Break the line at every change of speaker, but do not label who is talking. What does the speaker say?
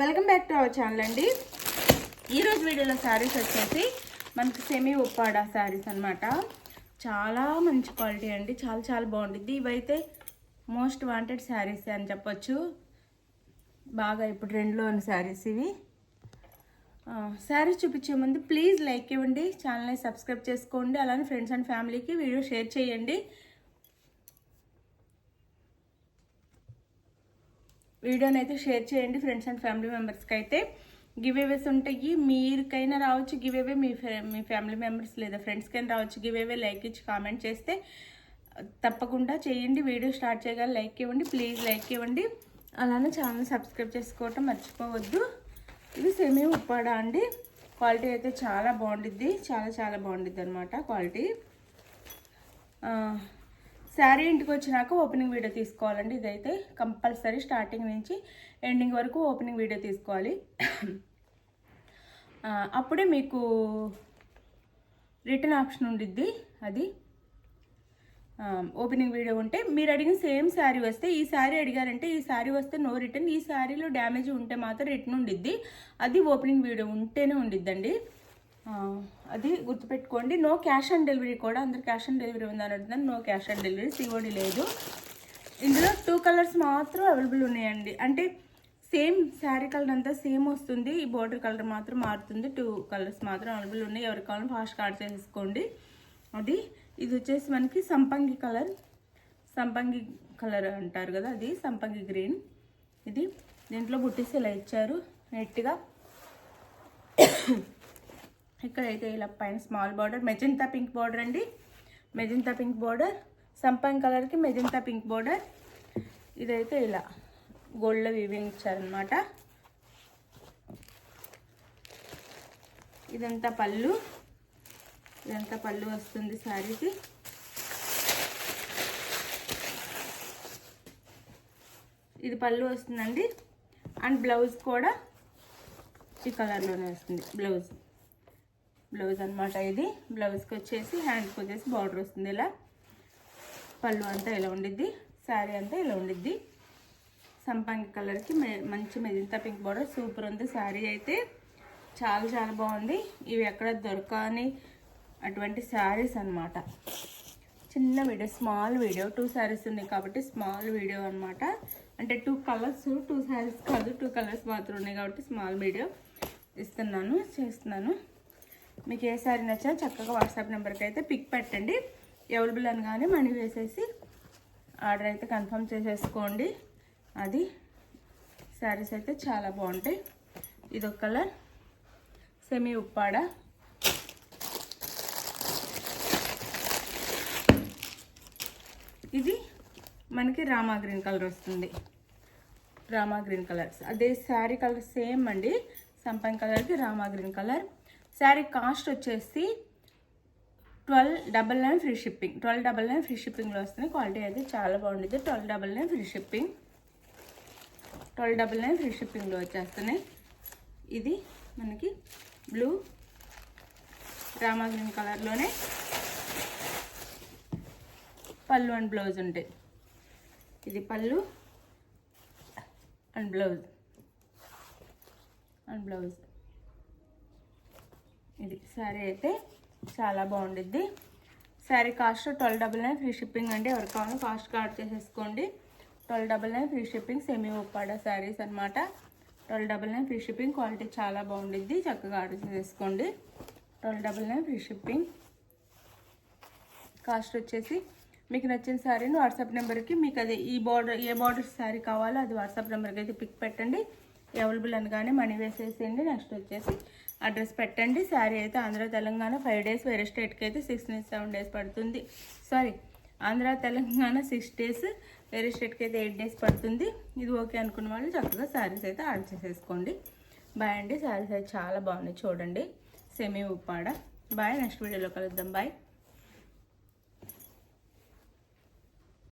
Welcome back to our channel అండి. ఈరోజు వీడియోలో శారీస్ వచ్చేసి మనకి సెమీ ఉప్పాడ శారీస్ అనమాట. చాలా మంచి క్వాలిటీ అండి, చాలా చాలా బాగుంటుంది. ఇవైతే మోస్ట్ వాంటెడ్ శారీస్ అని చెప్పొచ్చు. బాగా ఇప్పుడు ట్రెండ్లో ఉన్న శారీస్ ఇవి. శారీస్ చూపించే ముందు ప్లీజ్ లైక్ ఇవ్వండి, ఛానల్ని సబ్స్క్రైబ్ చేసుకోండి, అలానే ఫ్రెండ్స్ అండ్ ఫ్యామిలీకి వీడియో షేర్ చేయండి. వీడియోని అయితే షేర్ చేయండి ఫ్రెండ్స్ అండ్ ఫ్యామిలీ మెంబర్స్కి. అయితే గివ్ అవేస్ ఉంటాయి, మీరికైనా రావచ్చు గివ్ అవే, మీ ఫ్యామిలీ మెంబర్స్ లేదా ఫ్రెండ్స్కైనా రావచ్చు గివ్ అవే. లైక్ ఇచ్చి కామెంట్ చేస్తే తప్పకుండా చేయండి. వీడియో స్టార్ట్ చేయగానే లైక్ ఇవ్వండి, ప్లీజ్ లైక్ ఇవ్వండి. అలానే ఛానల్ సబ్స్క్రైబ్ చేసుకోవటం మర్చిపోవద్దు. ఇది సెమీ ఉప్పాడ అండి. క్వాలిటీ అయితే చాలా బాగుండిద్ది, చాలా చాలా బాగుండిద్ది అనమాట క్వాలిటీ. శారీ ఇంటికి వచ్చినాక ఓపెనింగ్ వీడియో తీసుకోవాలండి. ఇదైతే కంపల్సరీ స్టార్టింగ్ నుంచి ఎండింగ్ వరకు ఓపెనింగ్ వీడియో తీసుకోవాలి. అప్పుడే మీకు రిటర్న్ ఆప్షన్ ఉండిద్ది. అది ఓపెనింగ్ వీడియో ఉంటే మీరు అడిగిన సేమ్ శారీ వస్తే, ఈ శారీ అడిగారంటే ఈ శారీ వస్తే నో రిటర్న్, ఈ శారీలో డ్యామేజ్ ఉంటే మాత్రం రిటర్న్ ఉండిద్ది. అది ఓపెనింగ్ వీడియో ఉంటేనే ఉండిద్దండి. అది గుర్తుపెట్టుకోండి. నో క్యాష్ ఆన్ డెలివరీ కూడా. అందరు క్యాష్ ఆన్ డెలివరీ ఉందని అడుగుతాను. No cash on delivery, COD లేదు. ఇందులో 2 కలర్స్ మాత్రం అవైలబుల్ ఉన్నాయండి. అంటే సేమ్ శారీ కలర్ అంతా సేమ్ వస్తుంది, ఈ బోర్డర్ కలర్ మాత్రం మారుతుంది. 2 కలర్స్ మాత్రం అవైలబుల్ ఉన్నాయి. ఎవరికి కావాలని ఫాస్ట్ ఆర్డర్ చేసేసుకోండి. అది ఇది వచ్చేసి మనకి సంపంగి కలర్, సంపంగి కలర్ అంటారు కదా, అది సంపంగి గ్రీన్. ఇది దీంట్లో బుట్టీస్ ఇలా ఇచ్చారు నీట్గా. ఇక్కడైతే ఇలా పైన small border, magenta pink border అండి. మెజంతా పింక్ బార్డర్, సంపంగి కలర్కి మెజంతా పింక్ బార్డర్. ఇదైతే ఇలా గోల్డ్లో వీవింగ్ ఇచ్చారనమాట. ఇదంతా పళ్ళు, ఇదంతా పళ్ళు వస్తుంది శారీకి. ఇది పళ్ళు వస్తుందండి. అండ్ బ్లౌజ్ కూడా ఈ కలర్లోనే వస్తుంది. బ్లౌజ్ అనమాట. ఇది బ్లౌజ్కి వచ్చేసి హ్యాండ్కి వచ్చేసి బార్డర్ వస్తుంది ఇలా. పళ్ళు అంతా ఇలా ఉండిద్ది, శారీ అంతా ఇలా ఉండిద్ది. సంపంగి కలర్కి మంచి మెజంతా పింక్ బార్డర్. సూపర్ ఉంది శారీ అయితే, చాలా చాలా బాగుంది. ఇవి ఎక్కడ దొరకని అటువంటి శారీస్ అనమాట. చిన్న వీడియో, స్మాల్ వీడియో. 2 శారీస్ ఉన్నాయి కాబట్టి స్మాల్ వీడియో అనమాట. అంటే 2 కలర్స్, 2 శారీస్ కాదు, 2 కలర్స్ మాత్రం ఉన్నాయి కాబట్టి స్మాల్ వీడియో చేస్తున్నాను. మీకు ఏ శారీ నచ్చినా చక్కగా వాట్సాప్ నెంబర్కి అయితే పిక్ పెట్టండి. అవైలబుల్ అనగానే మనీ వేసేసి ఆర్డర్ అయితే కన్ఫర్మ్ చేసేసుకోండి. అది శారీస్ అయితే చాలా బాగుంటాయి. ఇదొక కలర్ సెమీ ఉప్పాడ. ఇది మనకి రామా గ్రీన్ కలర్ వస్తుంది. రామా గ్రీన్ కలర్స్ అదే శారీ కలర్ సేమ్ అండి. సంపంగి కలర్కి Rama green colour. Sari cost వచ్చేసి 1299 ఫ్రీ షిప్పింగ్. 1299 ఫ్రీ షిప్పింగ్లో వస్తుంది. క్వాలిటీ అయితే చాలా బాగుంటుంది. 1299 ఫ్రీ షిప్పింగ్. 1299 ఫ్రీ షిప్పింగ్లో వచ్చేస్తున్నాయి. ఇది మనకి బ్లూ రామా గ్రీన్ కలర్లోనే పళ్ళు అండ్ బ్లౌజ్ ఉంటాయి. ఇది పళ్ళు అండ్ బ్లౌజ్. ఇది శారీ అయితే చాలా బాగుండిద్ది. శారీ కాస్ట్ 1299 ఫ్రీ షిప్పింగ్ అండి. ఎవరికి కావాలో ఫాస్ట్గా ఆర్డర్ చేసేసుకోండి. 1299 free shipping. Semi Uppada saris అనమాట. 1299 ఫ్రీ షిప్పింగ్. క్వాలిటీ చాలా బాగుండిద్ది, చక్కగా ఆర్డర్ చేసేసుకోండి. 1299 ఫ్రీ షిప్పింగ్. కాస్ట్ వచ్చేసి మీకు నచ్చిన శారీని వాట్సాప్ నెంబర్కి, మీకు అదే ఈ బార్డర్ ఏ బార్డర్ శారీ కావాలో అది వాట్సాప్ నెంబర్కి అయితే పిక్ పెట్టండి. అవైలబుల్ అనగానే మనీ వేసేసేయండి. నెక్స్ట్ వచ్చేసి అడ్రస్ పెట్టండి. శారీ అయితే ఆంధ్ర తెలంగాణ 5 డేస్, వేరే స్టేట్కి అయితే 6-7 డేస్ పడుతుంది. సారీ, ఆంధ్ర తెలంగాణ 6 డేస్, వేరే స్టేట్కి అయితే 8 డేస్ పడుతుంది. ఇది ఓకే అనుకున్న వాళ్ళు చక్కగా శారీస్ అయితే ఆర్డర్ చేసేసుకోండి. బాయ్ అండి. శారీస్ అయితే చాలా బాగున్నాయి చూడండి. సెమీ ఉప్పాడ. బాయ్. నెక్స్ట్ వీడియోలో కలుద్దాం. బాయ్.